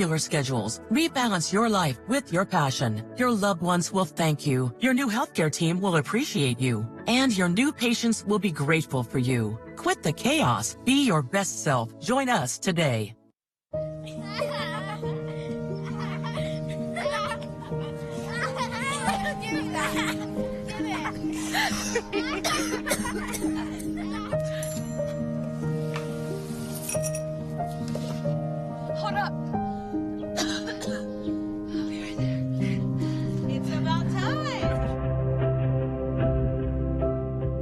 Your schedules. Rebalance your life with your passion. Your loved ones will thank you. Your new healthcare team will appreciate you. And your new patients will be grateful for you. Quit the chaos. Be your best self. Join us today. Hold up. I'll be right there. It's about time.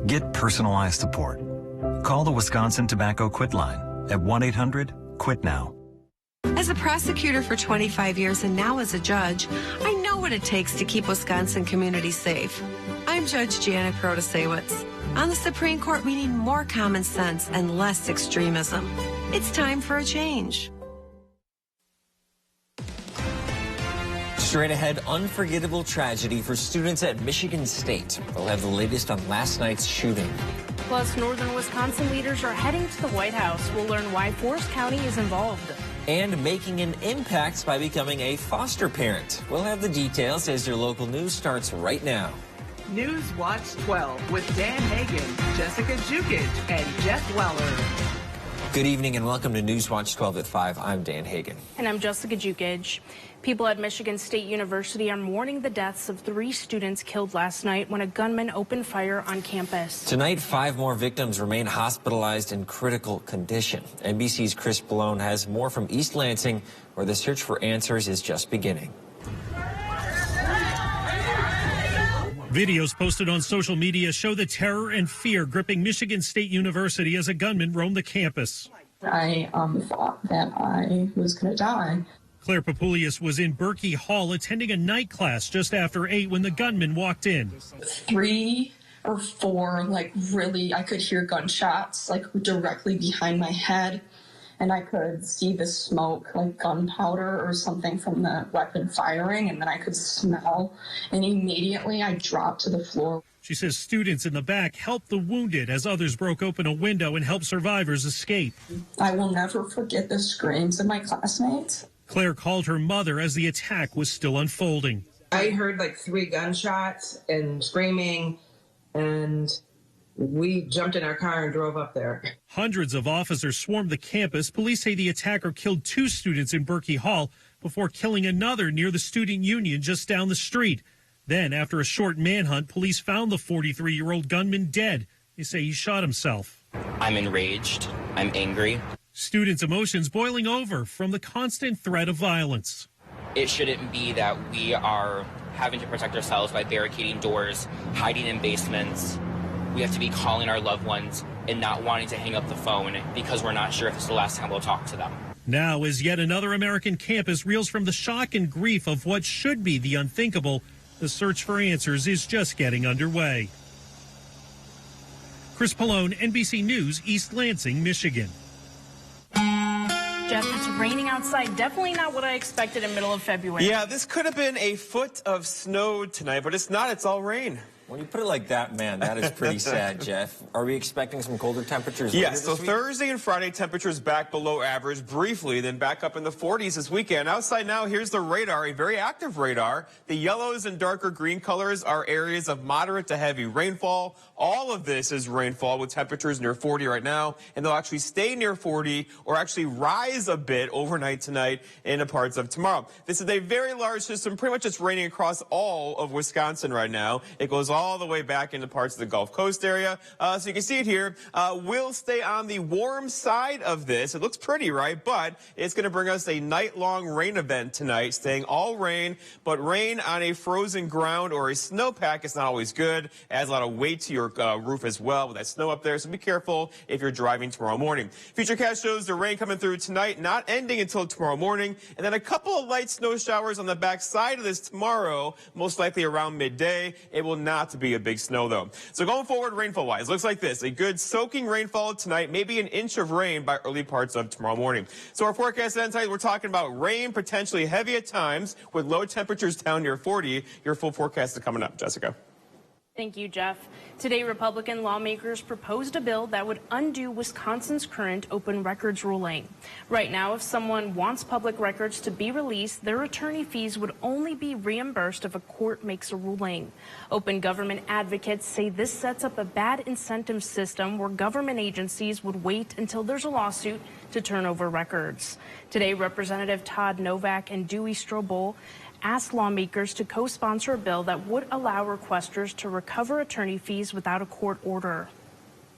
Get personalized support. Call the Wisconsin Tobacco Quit line at 1-800-QUIT-NOW. As a prosecutor for 25 years and now as a judge, I know what it takes to keep Wisconsin communities safe. I'm Judge Janet Protasewicz. On the Supreme Court, we need more common sense and less extremism. It's time for a change. Straight ahead, unforgettable tragedy for students at Michigan State. We'll have the latest on last night's shooting. Plus, northern Wisconsin leaders are heading to the White House. We'll learn why Forest County is involved. And making an impact by becoming a foster parent. We'll have the details as your local news starts right now. News Watch 12 with Dan Hagan, Jessica Jukic, and Jeff Weller. Good evening and welcome to News Watch 12 at 5. I'm Dan Hagan. And I'm Jessica Jukic. People at Michigan State University are mourning the deaths of 3 students killed last night when a gunman opened fire on campus. Tonight, 5 more victims remain hospitalized in critical condition. NBC's Chris Ballone has more from East Lansing, where the search for answers is just beginning. Videos posted on social media show the terror and fear gripping Michigan State University as a gunman roamed the campus. I thought that I was going to die. Claire Papulius was in Berkey Hall attending a night class just after 8 when the gunman walked in. 3 or 4, really, I could hear gunshots, directly behind my head. And I could see the smoke, like gunpowder or something from the weapon firing, and then I could smell. And immediately I dropped to the floor. She says students in the back helped the wounded as others broke open a window and helped survivors escape. I will never forget the screams of my classmates. Claire called her mother as the attack was still unfolding. I heard 3 gunshots and screaming, and we jumped in our car and drove up there. Hundreds of officers swarmed the campus. Police say the attacker killed 2 students in Berkey Hall before killing another near the student union just down the street. Then, after a short manhunt, police found the 43-year-old gunman dead. They say he shot himself. I'm enraged. I'm angry. Students' emotions boiling over from the constant threat of violence. It shouldn't be that we are having to protect ourselves by barricading doors, hiding in basements. We have to be calling our loved ones and not wanting to hang up the phone because we're not sure if it's the last time we'll talk to them. Now, as yet another American campus reels from the shock and grief of what should be the unthinkable, the search for answers is just getting underway. Chris Pallone, NBC News, East Lansing, Michigan. Jeff, it's raining outside. Definitely not what I expected in the middle of February. Yeah, this could have been a foot of snow tonight, but it's not. It's all rain. When you put it like that, man, that is pretty sad, Jeff. Are we expecting some colder temperatures later Yes, so this week? Thursday and Friday, temperatures back below average briefly, then back up in the 40s this weekend. Outside now, here's the radar, a very active radar. The yellows and darker green colors are areas of moderate to heavy rainfall. All of this is rainfall with temperatures near 40 right now, and they'll actually stay near 40 or actually rise a bit overnight tonight into parts of tomorrow. This is a very large system. Pretty much it's raining across all of Wisconsin right now. It goes all the way back into parts of the Gulf Coast area. So you can see it here. We'll stay on the warm side of this. It looks pretty, right? But it's going to bring us a night-long rain event tonight, staying all rain, but rain on a frozen ground or a snowpack is not always good. Adds a lot of weight to your roof as well with that snow up there. So be careful if you're driving tomorrow morning. Futurecast shows the rain coming through tonight, not ending until tomorrow morning. And then a couple of light snow showers on the back side of this tomorrow, most likely around midday. It will not be a big snow, though. So going forward, rainfall-wise, looks like this. A good soaking rainfall tonight, maybe an inch of rain by early parts of tomorrow morning. So our forecast tonight, we're talking about rain, potentially heavy at times, with low temperatures down near 40. Your full forecast is coming up, Jessica. Thank you, Jeff. Today, Republican lawmakers proposed a bill that would undo Wisconsin's current open records ruling. Right now, if someone wants public records to be released, their attorney fees would only be reimbursed if a court makes a ruling. Open government advocates say this sets up a bad incentive system where government agencies would wait until there's a lawsuit to turn over records. Today, Representative Todd Novak and Dewey Strobel asked lawmakers to co-sponsor a bill that would allow requesters to recover attorney fees without a court order.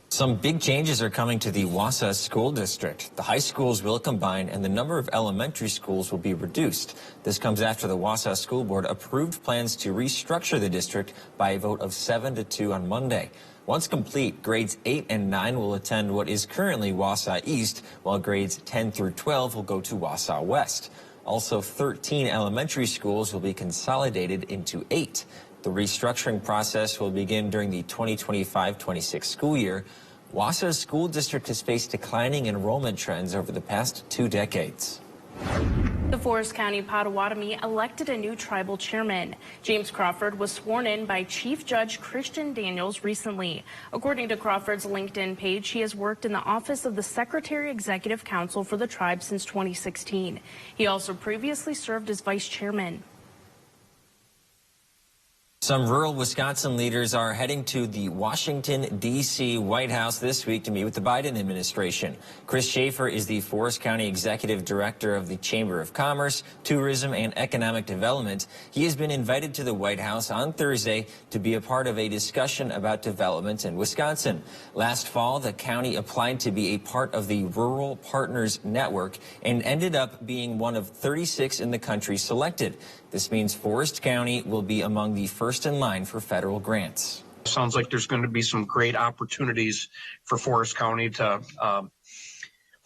Some big changes are coming to the Wausau School District. The high schools will combine and the number of elementary schools will be reduced. This comes after the Wausau School Board approved plans to restructure the district by a vote of 7-2 on Monday. Once complete, grades 8 and 9 will attend what is currently Wausau East, while grades 10 through 12 will go to Wausau West. Also, 13 elementary schools will be consolidated into 8. The restructuring process will begin during the 2025-26 school year. Wausau's school district has faced declining enrollment trends over the past 2 decades. The Forest County Potawatomi elected a new tribal chairman. James Crawford was sworn in by Chief Judge Christian Daniels recently. According to Crawford's LinkedIn page, he has worked in the office of the Secretary Executive Council for the tribe since 2016. He also previously served as vice chairman. Some rural Wisconsin leaders are heading to the Washington, D.C. White House this week to meet with the Biden administration. Chris Schaefer is the Forest County Executive Director of the Chamber of Commerce, Tourism, and Economic Development. He has been invited to the White House on Thursday to be a part of a discussion about development in Wisconsin. Last fall, the county applied to be a part of the Rural Partners Network and ended up being one of 36 in the country selected. This means Forest County will be among the first in line for federal grants. Sounds like there's going to be some great opportunities for Forest County to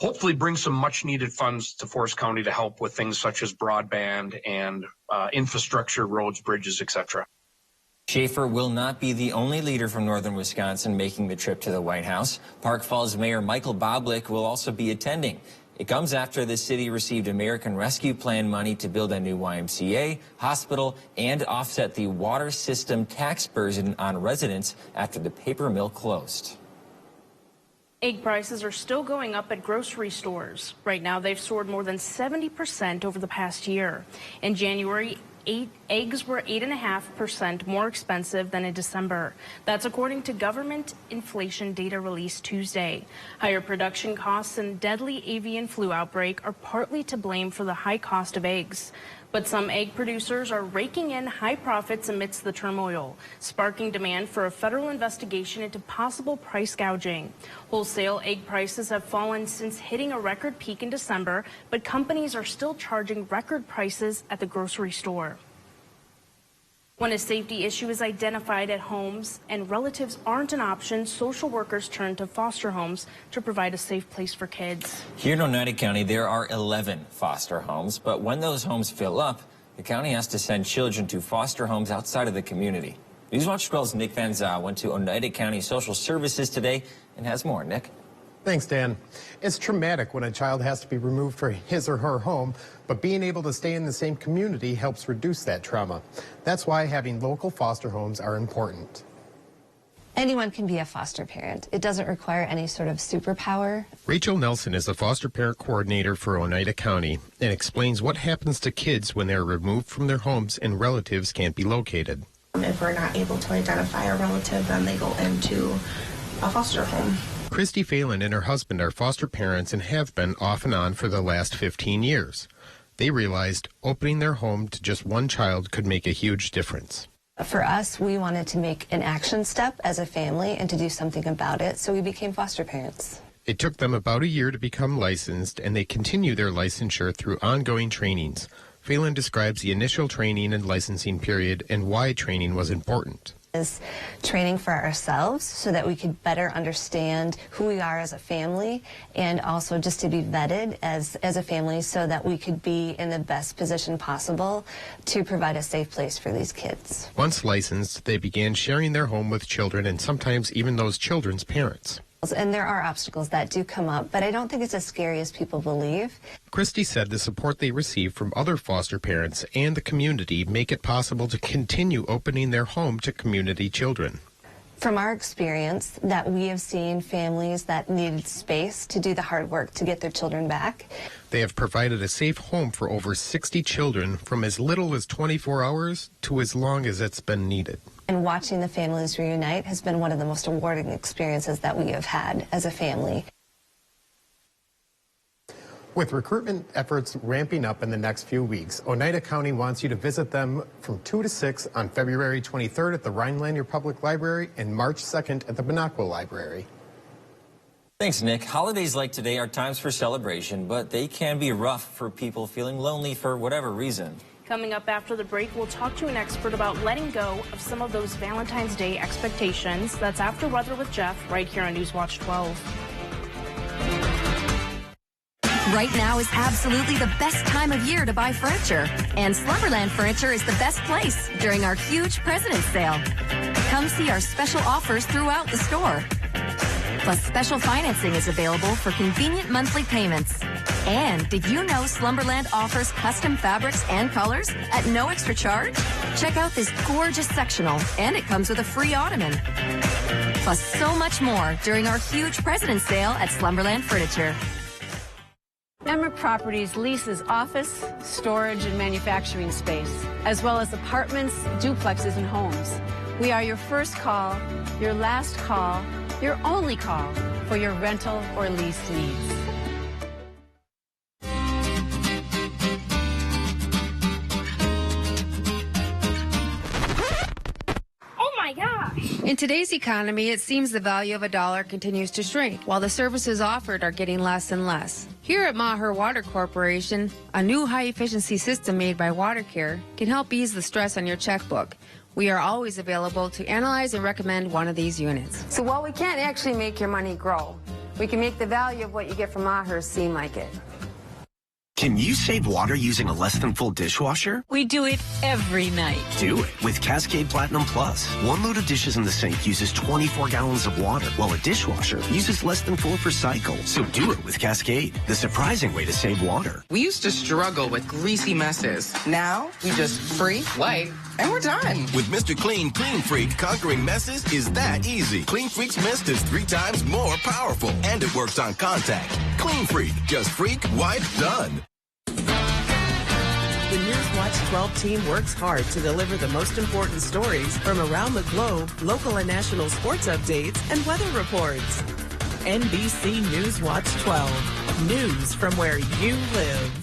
hopefully bring some much needed funds to Forest County to help with things such as broadband and infrastructure, roads, bridges, etc. Schaefer will not be the only leader from northern Wisconsin making the trip to the White House. Park Falls Mayor Michael Boblick will also be attending. It comes after the city received American Rescue Plan money to build a new YMCA, hospital, and offset the water system tax burden on residents after the paper mill closed. Egg prices are still going up at grocery stores. Right now, they've soared more than 70% over the past year. In January, eggs were 8.5% more expensive than in December. That's according to government inflation data released Tuesday. Higher production costs and deadly avian flu outbreak are partly to blame for the high cost of eggs. But some egg producers are raking in high profits amidst the turmoil, sparking demand for a federal investigation into possible price gouging. Wholesale egg prices have fallen since hitting a record peak in December, but companies are still charging record prices at the grocery store. When a safety issue is identified at homes and relatives aren't an option, social workers turn to foster homes to provide a safe place for kids. Here in Oneida County, there are 11 foster homes, but when those homes fill up, the county has to send children to foster homes outside of the community. Newswatch 12's Nick Van Zyl went to Oneida County Social Services today and has more. Nick? Thanks, Dan. It's traumatic when a child has to be removed from his or her home, but being able to stay in the same community helps reduce that trauma. That's why having local foster homes are important. Anyone can be a foster parent. It doesn't require any sort of superpower. Rachel Nelson is the foster parent coordinator for Oneida County and explains what happens to kids when they're removed from their homes and relatives can't be located. If we're not able to identify a relative, then they go into a foster home. Christy Phelan and her husband are foster parents and have been off and on for the last 15 years. They realized opening their home to just one child could make a huge difference. For us, we wanted to make an action step as a family and to do something about it, so we became foster parents. It took them about a year to become licensed, and they continue their licensure through ongoing trainings. Phelan describes the initial training and licensing period and why training was important. Is training for ourselves so that we could better understand who we are as a family, and also just to be vetted as a family so that we could be in the best position possible to provide a safe place for these kids. Once licensed, they began sharing their home with children and sometimes even those children's parents. And there are obstacles that do come up, but I don't think it's as scary as people believe. Christy said the support they receive from other foster parents and the community make it possible to continue opening their home to community children. From our experience, that we have seen families that needed space to do the hard work to get their children back. They have provided a safe home for over 60 children from as little as 24 hours to as long as it's been needed. And watching the families reunite has been one of the most rewarding experiences that we have had as a family. With recruitment efforts ramping up in the next few weeks, Oneida County wants you to visit them from 2 to 6 on February 23rd at the Rhinelander Public Library and March 2nd at the Bonacqua Library. Thanks, Nick. Holidays like today are times for celebration, but they can be rough for people feeling lonely for whatever reason. Coming up after the break, we'll talk to an expert about letting go of some of those Valentine's Day expectations. That's after Weather with Jeff, right here on Newswatch 12. Right now is absolutely the best time of year to buy furniture. And Slumberland Furniture is the best place during our huge President's Sale. Come see our special offers throughout the store. Plus, special financing is available for convenient monthly payments. And did you know Slumberland offers custom fabrics and colors at no extra charge? Check out this gorgeous sectional, and it comes with a free ottoman. Plus, so much more during our huge President's Sale at Slumberland Furniture. Emmer Properties leases office, storage, and manufacturing space, as well as apartments, duplexes, and homes. We are your first call, your last call, your only call for your rental or lease needs. In today's economy, it seems the value of a dollar continues to shrink, while the services offered are getting less and less. Here at Maher Water Corporation, a new high-efficiency system made by WaterCare can help ease the stress on your checkbook. We are always available to analyze and recommend one of these units. So while we can't actually make your money grow, we can make the value of what you get from Maher seem like it. Can you save water using a less than full dishwasher? We do it every night. Do it with Cascade Platinum Plus. One load of dishes in the sink uses 24 gallons of water, while a dishwasher uses less than 4 per cycle. So do it with Cascade, the surprising way to save water. We used to struggle with greasy messes. Now we just freak, wipe, and we're done. With Mr. Clean Freak, conquering messes is that easy. Clean Freak's mist is 3 times more powerful, and it works on contact. Clean Freak, just freak, wipe, done. The Newswatch 12 team works hard to deliver the most important stories from around the globe, local and national sports updates, and weather reports. NBC Newswatch 12. News from where you live.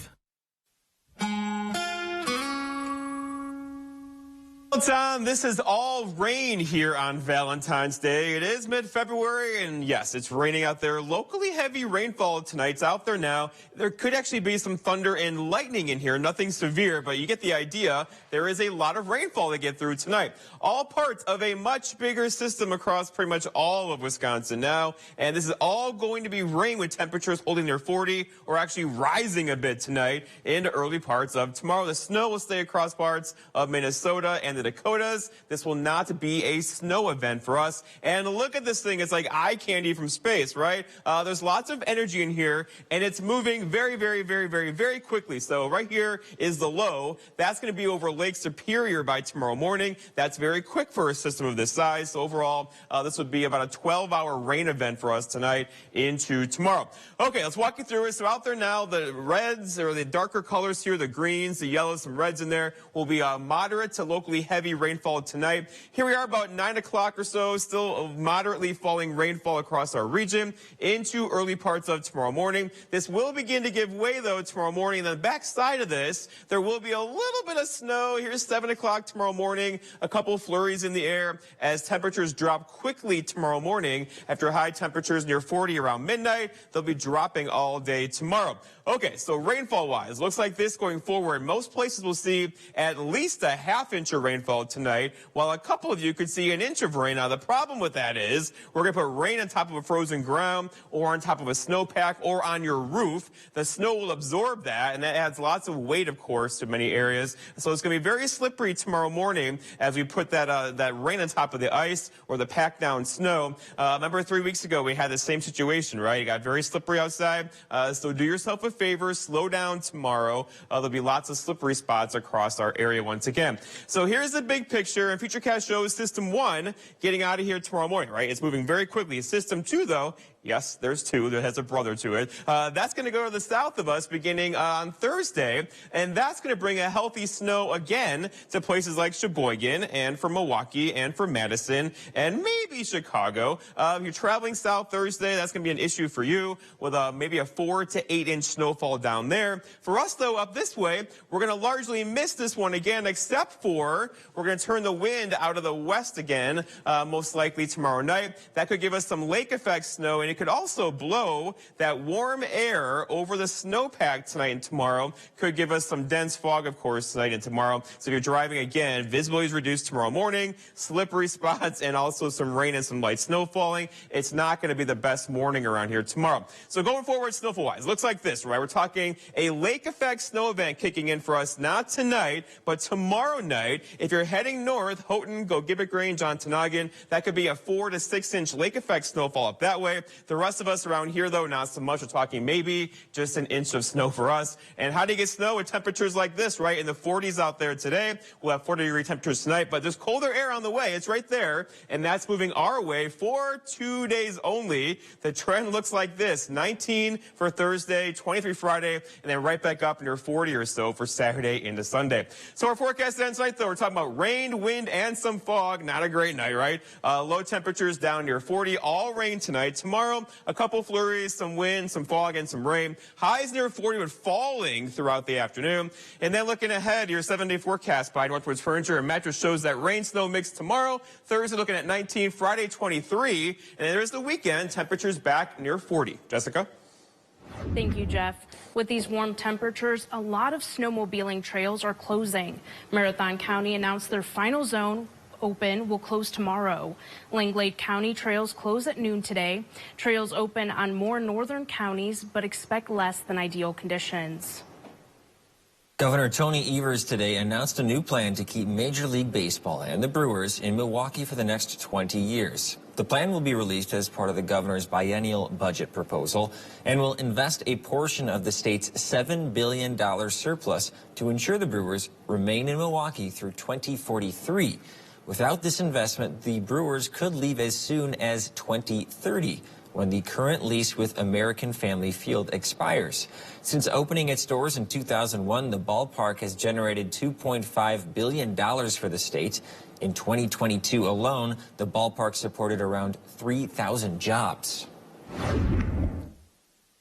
Tom, this is all rain here on Valentine's Day. It is mid-February, and yes, it's raining out there. Locally heavy rainfall tonight's out there now. There could actually be some thunder and lightning in here. Nothing severe, but you get the idea. There is a lot of rainfall to get through tonight. All parts of a much bigger system across pretty much all of Wisconsin now. And this is all going to be rain with temperatures holding near 40 or actually rising a bit tonight into early parts of tomorrow. The snow will stay across parts of Minnesota and the Dakotas. This will not be a snow event for us. And look at this thing. It's like eye candy from space, right? There's lots of energy in here, and it's moving very, very, very, very, very quickly. So right here is the low. That's going to be over Lake Superior by tomorrow morning. That's very quick for a system of this size. So overall, this would be about a 12-hour rain event for us tonight into tomorrow. Okay, let's walk you through it. So out there now, the reds or the darker colors here, the greens, the yellows, some reds in there, will be moderate to locally heavy rainfall tonight. Here we are about 9 o'clock or so, still moderately falling rainfall across our region into early parts of tomorrow morning. This will begin to give way, though, tomorrow morning. And on the back side of this, there will be a little bit of snow. Here's 7 o'clock tomorrow morning, a couple flurries in the air as temperatures drop quickly tomorrow morning. After high temperatures near 40 around midnight, they'll be dropping all day tomorrow. Okay, so rainfall-wise, looks like this going forward. Most places will see at least a half inch of rainfall rainfall tonight, while a couple of you could see an inch of rain. Now, the problem with that is we're going to put rain on top of a frozen ground or on top of a snowpack or on your roof. The snow will absorb that, and that adds lots of weight, of course, to many areas. So it's going to be very slippery tomorrow morning as we put that rain on top of the ice or the packed down snow. Remember 3 weeks ago we had the same situation, right? It got very slippery outside. So do yourself a favor, slow down tomorrow. There'll be lots of slippery spots across our area once again. So here's the big picture, and Futurecast shows System 1 getting out of here tomorrow morning, right? It's moving very quickly. System 2, though, yes, there's 2. There has a brother to it. That's going to go to the south of us beginning on Thursday, and that's going to bring a healthy snow again to places like Sheboygan and for Milwaukee and for Madison and maybe Chicago. If you're traveling south Thursday, that's going to be an issue for you with maybe a 4 to 8 inch snowfall down there. For us, though, up this way, we're going to largely miss this one again, except for we're going to turn the wind out of the west again, most likely tomorrow night. That could give us some lake effect snow, and it could also blow that warm air over the snowpack tonight and tomorrow. Could give us some dense fog, of course, tonight and tomorrow. So if you're driving again, visibility is reduced tomorrow morning, slippery spots, and also some rain and some light snow falling. It's not going to be the best morning around here tomorrow. So going forward, snowfall-wise, looks like this, right? We're talking a lake effect snow event kicking in for us, not tonight, but tomorrow night. If you're heading north, Houghton, go Gibbet Grange, Ontonagon, that could be a 4 to 6 inch lake effect snowfall up that way. The rest of us around here, though, not so much. We're talking maybe just an inch of snow for us. And how do you get snow with temperatures like this, right? In the 40s out there today. We'll have 40-degree temperatures tonight, but there's colder air on the way. It's right there, and that's moving our way for 2 days only. The trend looks like this: 19 for Thursday, 23 Friday, and then right back up near 40 or so for Saturday into Sunday. So our forecast ends tonight, though. We're talking about rain, wind, and some fog. Not a great night, right? Low temperatures down near 40. All rain tonight. Tomorrow, a couple flurries, some wind, some fog, and some rain. Highs near 40, but falling throughout the afternoon. And then looking ahead, your 7-day forecast by Northwoods Furniture and Mattress shows that rain, snow mix tomorrow. Thursday looking at 19, Friday 23. And there's the weekend, temperatures back near 40. Jessica? Thank you, Jeff. With these warm temperatures, a lot of snowmobiling trails are closing. Marathon County announced their final zone open will close tomorrow. Langlade County trails close at noon today. Trails open on more northern counties, but expect less than ideal conditions. Governor Tony Evers today announced a new plan to keep Major League Baseball and the Brewers in Milwaukee for the next 20 years. The plan will be released as part of the governor's biennial budget proposal and will invest a portion of the state's $7 billion surplus to ensure the Brewers remain in Milwaukee through 2043. Without this investment, the Brewers could leave as soon as 2030, when the current lease with American Family Field expires. Since opening its doors in 2001, the ballpark has generated $2.5 billion for the state. In 2022 alone, the ballpark supported around 3,000 jobs.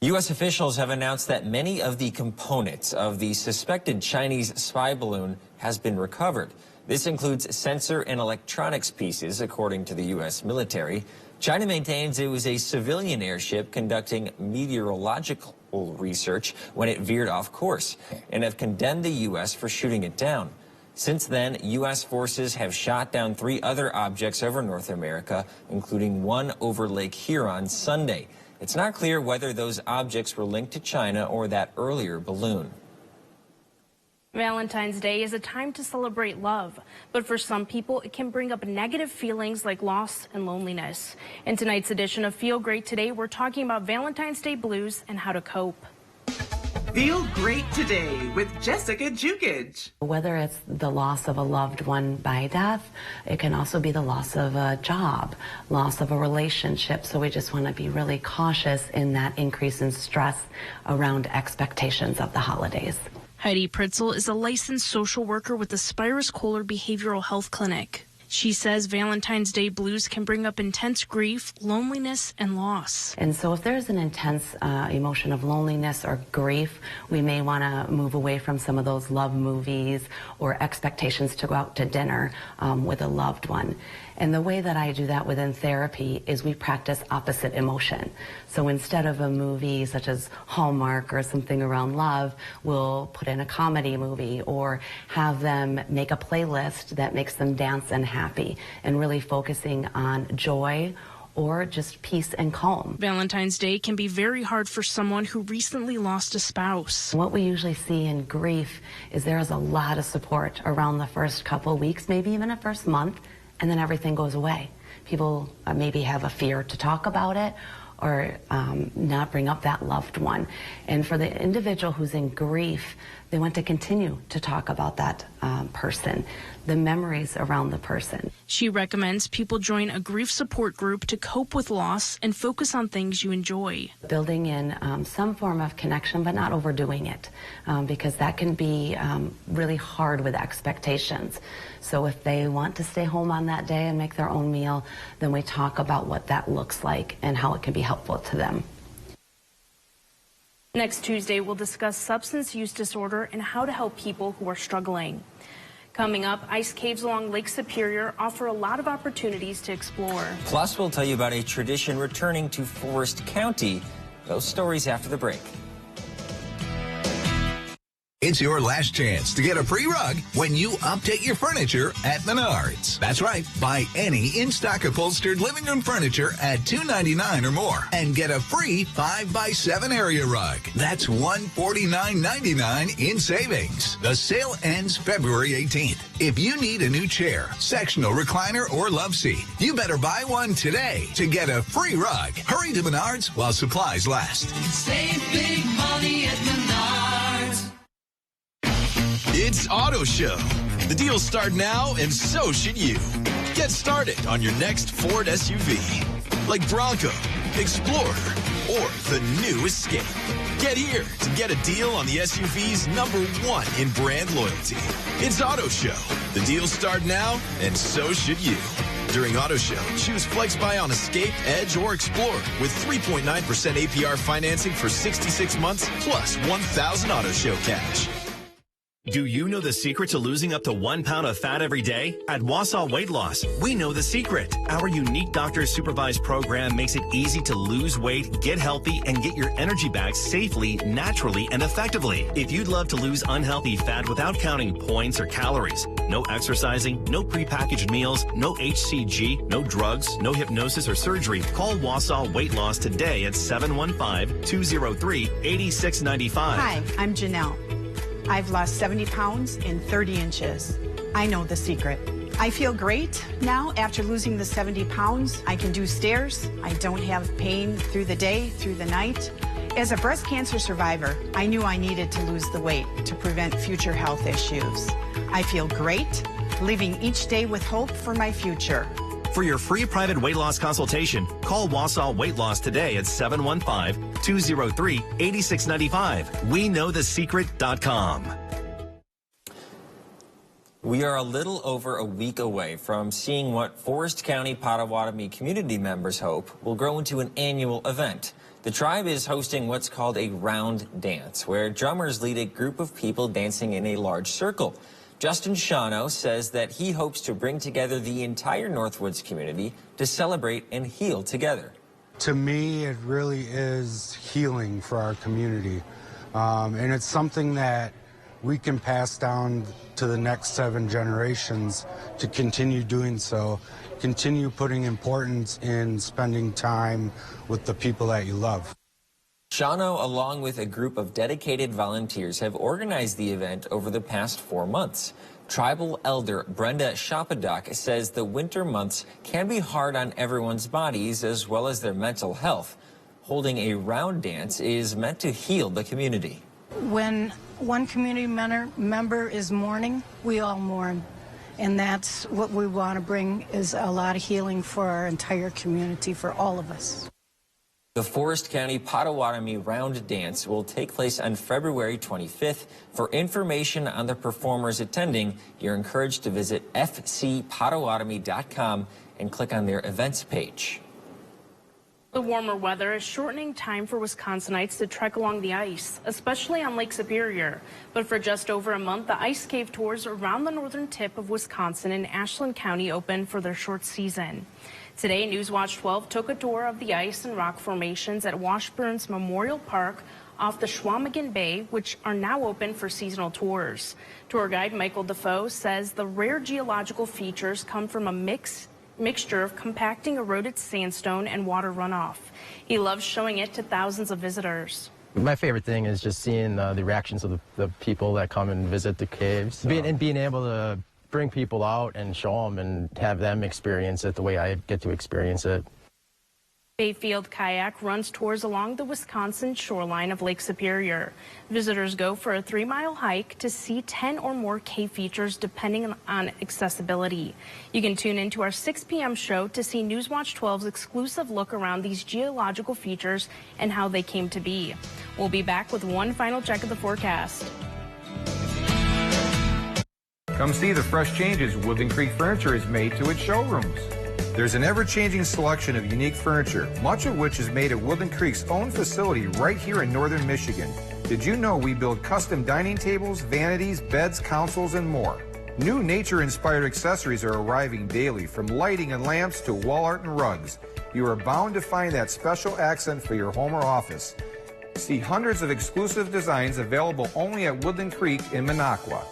U.S. officials have announced that many of the components of the suspected Chinese spy balloon has been recovered. This includes sensor and electronics pieces, according to the U.S. military. China maintains it was a civilian airship conducting meteorological research when it veered off course, and have condemned the U.S. for shooting it down. Since then, U.S. forces have shot down 3 other objects over North America, including one over Lake Huron Sunday. It's not clear whether those objects were linked to China or that earlier balloon. Valentine's Day is a time to celebrate love, but for some people, it can bring up negative feelings like loss and loneliness. In tonight's edition of Feel Great Today, we're talking about Valentine's Day blues and how to cope. Feel Great Today with Jessica Jukic. Whether it's the loss of a loved one by death, it can also be the loss of a job, loss of a relationship. So we just want to be really cautious in that increase in stress around expectations of the holidays. Heidi Pritzel is a licensed social worker with the Spirus Kohler Behavioral Health Clinic. She says Valentine's Day blues can bring up intense grief, loneliness, and loss. And so if there's an intense emotion of loneliness or grief, we may want to move away from some of those love movies or expectations to go out to dinner with a loved one. And the way that I do that within therapy is we practice opposite emotion. So instead of a movie such as Hallmark or something around love, we'll put in a comedy movie or have them make a playlist that makes them dance and happy, and really focusing on joy or just peace and calm. Valentine's Day can be very hard for someone who recently lost a spouse. What we usually see in grief is there is a lot of support around the first couple weeks, maybe even the first month, and then everything goes away. People maybe have a fear to talk about it or not bring up that loved one. And for the individual who's in grief, they want to continue to talk about that person, the memories around the person. She recommends people join a grief support group to cope with loss and focus on things you enjoy. Building in some form of connection, but not overdoing it, because that can be really hard with expectations. So if they want to stay home on that day and make their own meal, then we talk about what that looks like and how it can be helpful to them. Next Tuesday, we'll discuss substance use disorder and how to help people who are struggling. Coming up, ice caves along Lake Superior offer a lot of opportunities to explore. Plus, we'll tell you about a tradition returning to Forest County. Those stories after the break. It's your last chance to get a free rug when you update your furniture at Menards. That's right. Buy any in-stock upholstered living room furniture at $2.99 or more and get a free 5x7 area rug. That's $149.99 in savings. The sale ends February 18th. If you need a new chair, sectional recliner, or love seat, you better buy one today to get a free rug. Hurry to Menards while supplies last. Save big money at Menards. It's Auto Show. The deals start now, and so should you. Get started on your next Ford SUV, like Bronco, Explorer, or the new Escape. Get here to get a deal on the SUV's #1 in brand loyalty. It's Auto Show. The deals start now, and so should you. During Auto Show, choose FlexBuy on Escape, Edge, or Explorer with 3.9% APR financing for 66 months plus 1,000 Auto Show cash. Do you know the secret to losing up to 1 pound of fat every day? At Wausau Weight Loss, we know the secret. Our unique doctor-supervised program makes it easy to lose weight, get healthy, and get your energy back safely, naturally, and effectively. If you'd love to lose unhealthy fat without counting points or calories, no exercising, no prepackaged meals, no HCG, no drugs, no hypnosis or surgery, call Wausau Weight Loss today at 715-203-8695. Hi, I'm Janelle. I've lost 70 pounds in 30 inches. I know the secret. I feel great now after losing the 70 pounds. I can do stairs. I don't have pain through the day, through the night. As a breast cancer survivor, I knew I needed to lose the weight to prevent future health issues. I feel great, living each day with hope for my future. For your free private weight loss consultation, call Wausau Weight Loss today at 715-203-8695. WeKnowTheSecret.com. We are a little over a week away from seeing what Forest County Potawatomi community members hope will grow into an annual event. The tribe is hosting what's called a round dance, where drummers lead a group of people dancing in a large circle. Justin Shano says that he hopes to bring together the entire Northwoods community to celebrate and heal together. To me, it really is healing for our community. And it's something that we can pass down to the next 7 generations to continue doing so, continue putting importance in spending time with the people that you love. Shano, along with a group of dedicated volunteers, have organized the event over the past 4 months. Tribal elder Brenda Shapadak says the winter months can be hard on everyone's bodies as well as their mental health. Holding a round dance is meant to heal the community. When one community member is mourning, we all mourn. And that's what we want to bring, is a lot of healing for our entire community, for all of us. The Forest County Potawatomi Round Dance will take place on February 25th. For information on the performers attending, you're encouraged to visit fcpotawatomi.com and click on their events page. The warmer weather is shortening time for Wisconsinites to trek along the ice, especially on Lake Superior. But for just over a month, the ice cave tours around the northern tip of Wisconsin and Ashland County open for their short season. Today, Newswatch 12 took a tour of the ice and rock formations at Washburn's Memorial Park off the Schwamigan Bay, which are now open for seasonal tours. Tour guide Michael Defoe says the rare geological features come from a mixture of compacting eroded sandstone and water runoff. He loves showing it to thousands of visitors. My favorite thing is just seeing the reactions of the people that come and visit the caves, and being able to bring people out and show them and have them experience it the way I get to experience it. Bayfield Kayak runs tours along the Wisconsin shoreline of Lake Superior. Visitors go for a 3-mile hike to see 10 or more cave features depending on accessibility. You can tune into our 6 p.m. show to see Newswatch 12's exclusive look around these geological features and how they came to be. We'll be back with one final check of the forecast. Come see the fresh changes Woodland Creek Furniture has made to its showrooms. There's an ever-changing selection of unique furniture, much of which is made at Woodland Creek's own facility right here in northern Michigan. Did you know we build custom dining tables, vanities, beds, consoles, and more? New nature-inspired accessories are arriving daily, from lighting and lamps to wall art and rugs. You are bound to find that special accent for your home or office. See hundreds of exclusive designs available only at Woodland Creek in Minocqua.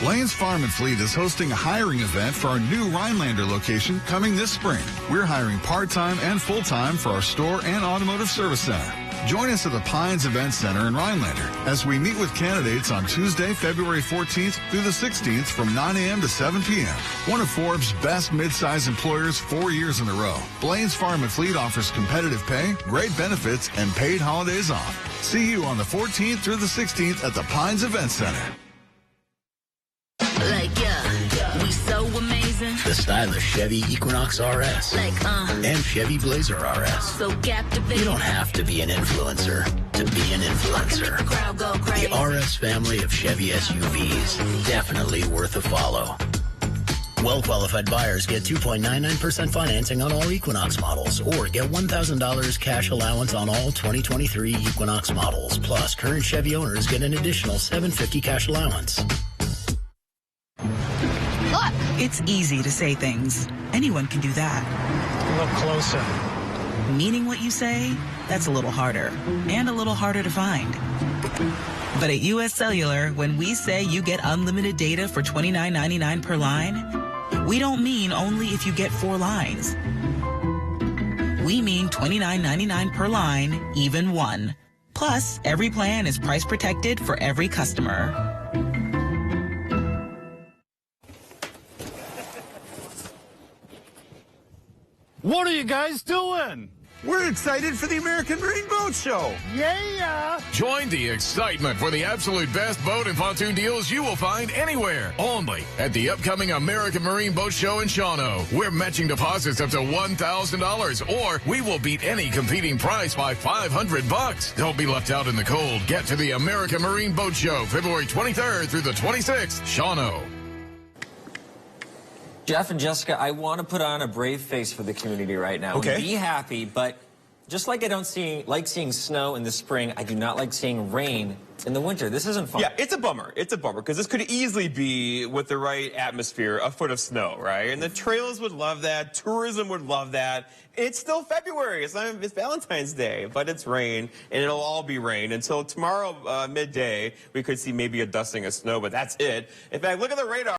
Lane's Farm and Fleet is hosting a hiring event for our new Rhinelander location coming this spring. We're hiring part-time and full-time for our store and automotive service center. Join us at the Pines Event Center in Rhinelander as we meet with candidates on Tuesday, February 14th through the 16th from 9 a.m. to 7 p.m. One of Forbes' best mid-size employers 4 years in a row. Blaine's Farm and Fleet offers competitive pay, great benefits, and paid holidays off. See you on the 14th through the 16th at the Pines Event Center. We so amazing. The stylish Chevy Equinox RS. And Chevy Blazer RS. So captivating. You don't have to be an influencer to be an influencer. The crowd go crazy. The RS family of Chevy SUVs. Definitely worth a follow. Well-qualified buyers get 2.99% financing on all Equinox models, or get $1,000 cash allowance on all 2023 Equinox models. Plus, current Chevy owners get an additional $750 cash allowance. Look! It's easy to say things. Anyone can do that. Look closer. Meaning what you say, that's a little harder. And a little harder to find. But at U.S. Cellular, when we say you get unlimited data for $29.99 per line, we don't mean only if you get 4 lines. We mean $29.99 per line, even 1. Plus, every plan is price protected for every customer. What are you guys doing? We're excited for the American Marine Boat Show. Yeah! Join the excitement for the absolute best boat and pontoon deals you will find anywhere. Only at the upcoming American Marine Boat Show in Shawano. We're matching deposits up to $1,000, or we will beat any competing price by $500. Don't be left out in the cold. Get to the American Marine Boat Show, February 23rd through the 26th, Shawano. Jeff and Jessica, I want to put on a brave face for the community right now. Okay. Be happy, but just like I don't like seeing snow in the spring, I do not like seeing rain in the winter. This isn't fun. Yeah, it's a bummer. It's a bummer because this could easily be, with the right atmosphere, a foot of snow, right? And the trails would love that. Tourism would love that. It's still February. It's Valentine's Day, but it's rain, and it'll all be rain. Until tomorrow midday, we could see maybe a dusting of snow, but that's it. In fact, look at the radar.